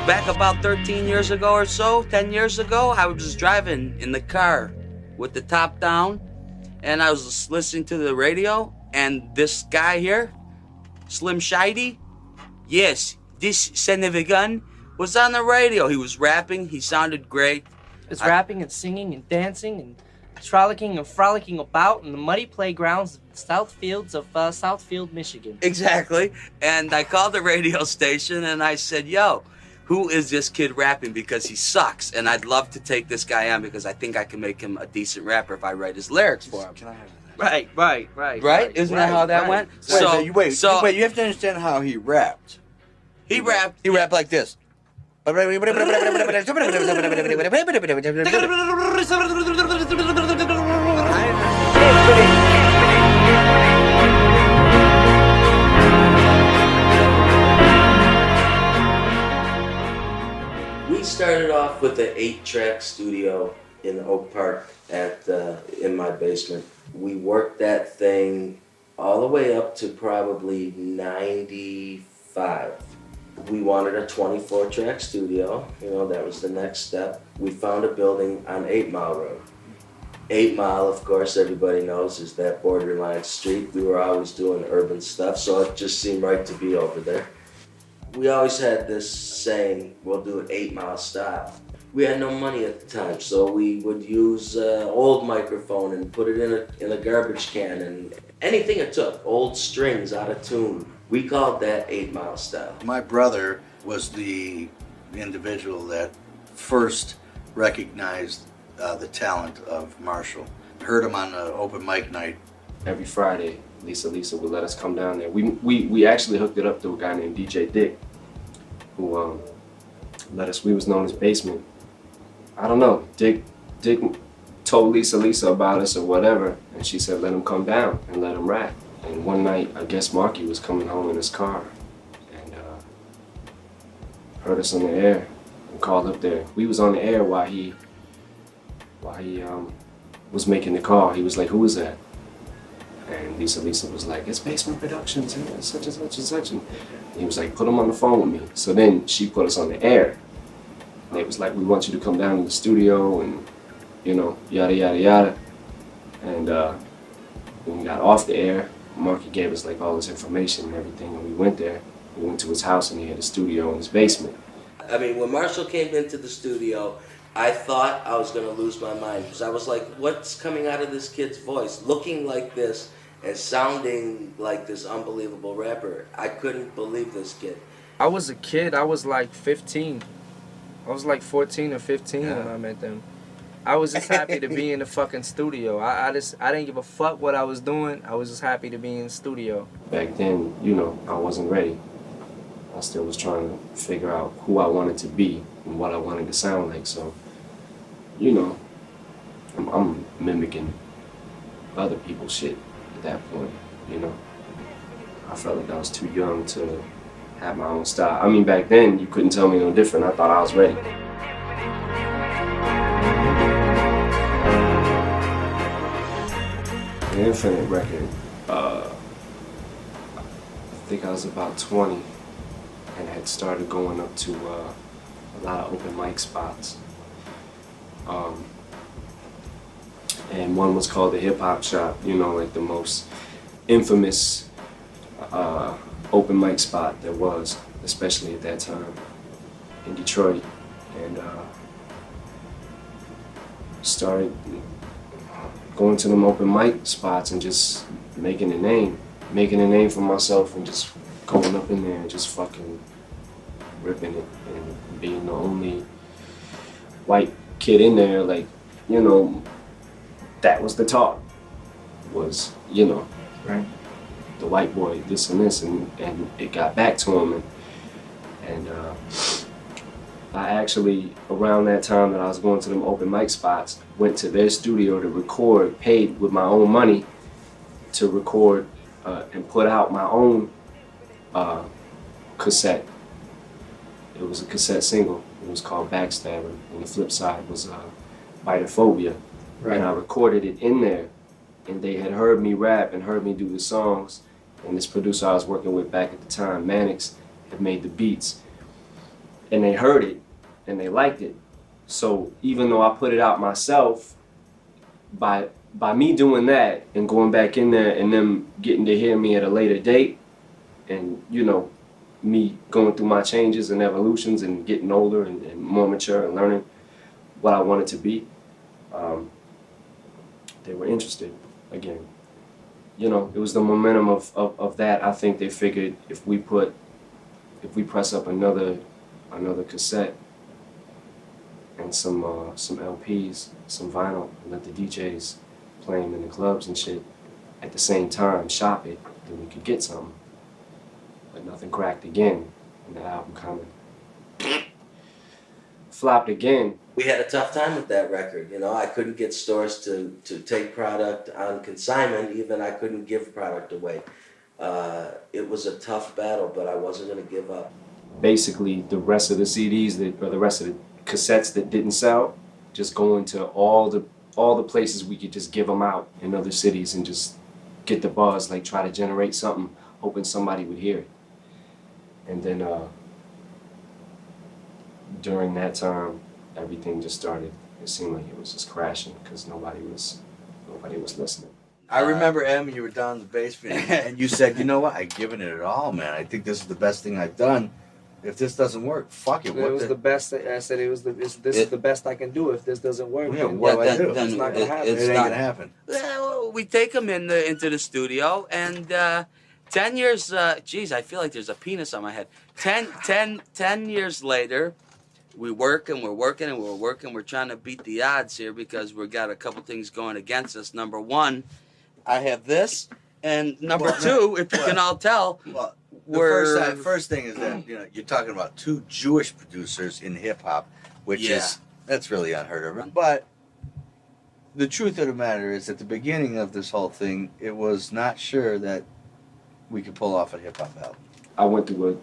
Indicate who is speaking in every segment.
Speaker 1: Back about 13 years ago or so, 10 years ago, I was driving in the car with the top down, and I was listening to the radio, and this guy here, Slim Shady, yes, this son of a gun, was on the radio. He was rapping, he sounded great.
Speaker 2: It's rapping and singing and dancing and frolicking about in the muddy playgrounds of the Southfields of Southfield, Michigan.
Speaker 1: Exactly. And I called the radio station and I said, yo, who is this kid rapping? Because he sucks. And I'd love to take this guy on because I think I can make him a decent rapper if I write his lyrics for him.
Speaker 3: Can I have that?
Speaker 1: Right? Isn't that how that went?
Speaker 3: Wait, you have to understand how he rapped.
Speaker 1: He rapped.
Speaker 3: He rapped like this.
Speaker 1: We started off with an 8-track studio in Oak Park in my basement. We worked that thing all the way up to probably 95. We wanted a 24-track studio. You know, that was the next step. We found a building on 8 Mile Road. 8 Mile, of course, everybody knows, is that borderline street. We were always doing urban stuff, so it just seemed right to be over there. We always had this saying, we'll do it 8 Mile style. We had no money at the time, so we would use old microphone and put it in a garbage can, and anything it took, old strings out of tune. We called that 8 Mile style.
Speaker 3: My brother was the individual that first recognized the talent of Marshall. Heard him on the open mic night.
Speaker 4: Every Friday, Lisa would let us come down there. We actually hooked it up to a guy named DJ Dick, who let us. We was known as Basement. I don't know. Dick told Lisa about us or whatever, and she said let him come down and let him rap. And one night, I guess Marky was coming home in his car and heard us on the air and called up there. We was on the air while he was making the call. He was like, "Who is that?" And Lisa was like, "It's Basement Productions, and such and such and such." And he was like, "Put him on the phone with me." So then she put us on the air. And they was like, "We want you to come down to the studio and, you know, yada, yada, yada." And when we got off the air, Marky gave us like all this information and everything, and we went there. We went to his house and he had a studio in his basement.
Speaker 1: I mean, when Marshall came into the studio, I thought I was going to lose my mind because I was like, what's coming out of this kid's voice? Looking like this and sounding like this unbelievable rapper. I couldn't believe this kid.
Speaker 2: I was a kid. I was like 15. I was like 14 or 15 when I met them. I was just happy to be in the fucking studio. I didn't give a fuck what I was doing. I was just happy to be in the studio.
Speaker 4: Back then, you know, I wasn't ready. I still was trying to figure out who I wanted to be and what I wanted to sound like. So, you know, I'm mimicking other people's shit at that point, you know. I felt like I was too young to have my own style. I mean, back then, you couldn't tell me no different. I thought I was ready. The Infinite record, I think I was about 20 and had started going up to a lot of open mic spots. And one was called the Hip Hop Shop, you know, like the most infamous open mic spot there was, especially at that time in Detroit. And started going to them open mic spots and just making a name for myself and just going up in there and just fucking ripping it and being the only white kid in there. Like, you know, that was the talk, was, you know, right, the white boy, this and this, and it got back to him. And I actually, around that time that I was going to them open mic spots, went to their studio to record, paid with my own money to record and put out my own cassette. It was a cassette single. It was called Backstabber, and the flip side was Bitophobia. Right. And I recorded it in there, and they had heard me rap and heard me do the songs, and this producer I was working with back at the time, Mannix, had made the beats. and they heard it and they liked it. So even though I put it out myself, by me doing that and going back in there and them getting to hear me at a later date, and you know, me going through my changes and evolutions and getting older and more mature and learning what I wanted to be, they were interested again. You know, it was the momentum of that. I think they figured if we press up another cassette and some LPs, some vinyl, and let the DJs play them in the clubs and shit at the same time, shop it, then we could get something. But nothing cracked again, and the album kind of flopped again.
Speaker 1: We had a tough time with that record. You know, I couldn't get stores to take product on consignment. Even I couldn't give product away. It was a tough battle, but I wasn't going to give up.
Speaker 4: Basically, the rest of the CDs or the rest of the cassettes that didn't sell, just going to all the places we could just give them out in other cities and just get the buzz, like try to generate something, hoping somebody would hear it. And then during that time, everything just started. It seemed like it was just crashing because nobody was listening.
Speaker 3: I remember, Em, you were down in the basement and you said, you know what, I've given it all, man. I think this is the best thing I've done. If this doesn't work, fuck it.
Speaker 2: It was the best. I said this is the best I can do. If this doesn't work,
Speaker 3: yeah, what do I do?
Speaker 2: It's not gonna happen.
Speaker 3: It ain't gonna happen.
Speaker 5: Well, we take them into the studio, and 10 years. Geez, I feel like there's a penis on my head. 10 years later, we work and we're working and we're working. We're trying to beat the odds here because we've got a couple things going against us. Number one, I have this, and number two, if you can all tell.
Speaker 3: Well, the first thing is that you're talking about two Jewish producers in hip hop, which that's really unheard of. But the truth of the matter is, at the beginning of this whole thing, it was not sure that we could pull off a hip hop album.
Speaker 4: I went through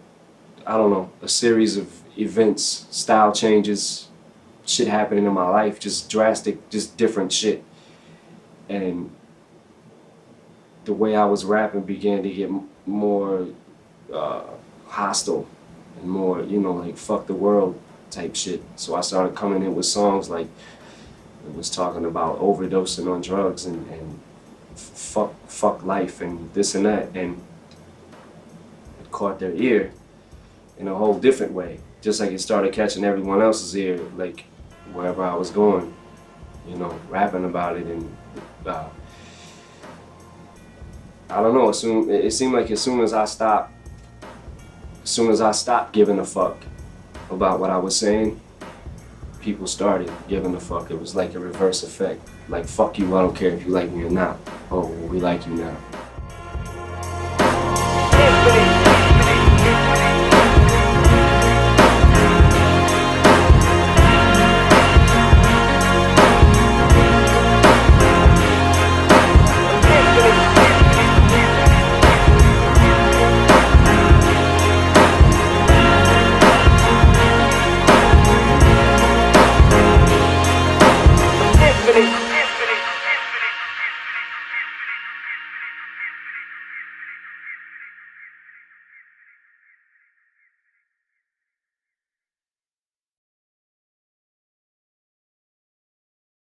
Speaker 4: a series of events, style changes, shit happening in my life, just drastic, just different shit, and the way I was rapping began to get more hostile and more, like fuck the world type shit. So I started coming in with songs like it was talking about overdosing on drugs and fuck life and this and that, and it caught their ear in a whole different way, just like it started catching everyone else's ear, like wherever I was going, rapping about it. And I don't know, it seemed like as soon as I stopped giving a fuck about what I was saying, people started giving a fuck. It was like a reverse effect. Like, fuck you, I don't care if you like me or not. Oh, well, we like you now.
Speaker 6: Infinite.